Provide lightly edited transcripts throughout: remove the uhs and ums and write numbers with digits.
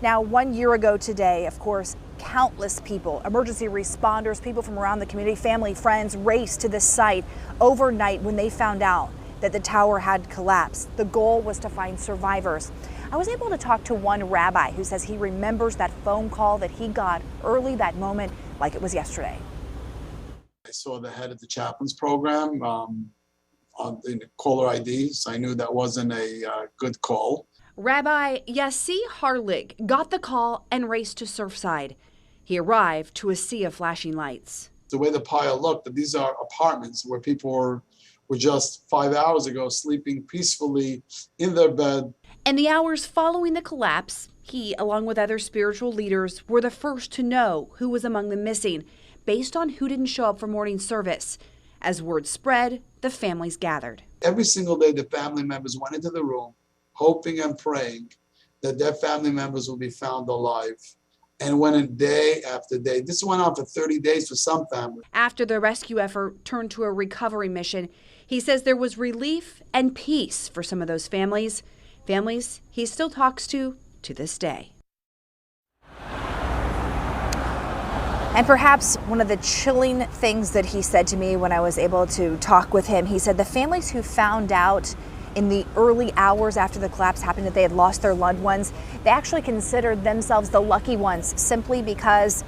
Now, 1 year ago today, of course, countless people, emergency responders, people from around the community, family, friends, raced to this site overnight when they found out that the tower had collapsed. The goal was to find survivors. I was able to talk to one rabbi who says he remembers that phone call that he got early that moment like it was yesterday. I saw the head of the chaplains program in caller ID, so I knew that wasn't a good call. Rabbi Yassi Harlig got the call and raced to Surfside. He arrived to a sea of flashing lights. The way the pile looked, that these are apartments where people were just 5 hours ago sleeping peacefully in their bed. In the hours following the collapse, he, along with other spiritual leaders, were the first to know who was among the missing, based on who didn't show up for morning service. As word spread, the families gathered. Every single day, the family members went into the room, hoping and praying that their family members will be found alive. And went in day after day. This went on for 30 days for some families. After the rescue effort turned to a recovery mission, he says there was relief and peace for some of those families. Families he still talks to this day. And perhaps one of the chilling things that he said to me when I was able to talk with him, he said the families who found out in the early hours after the collapse happened that they had lost their loved ones, they actually considered themselves the lucky ones simply because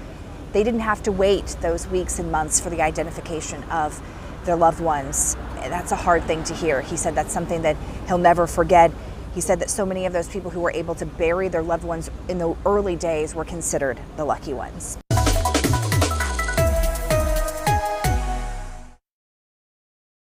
they didn't have to wait those weeks and months for the identification of their loved ones. That's a hard thing to hear. He said that's something that he'll never forget. He said that so many of those people who were able to bury their loved ones in the early days were considered the lucky ones.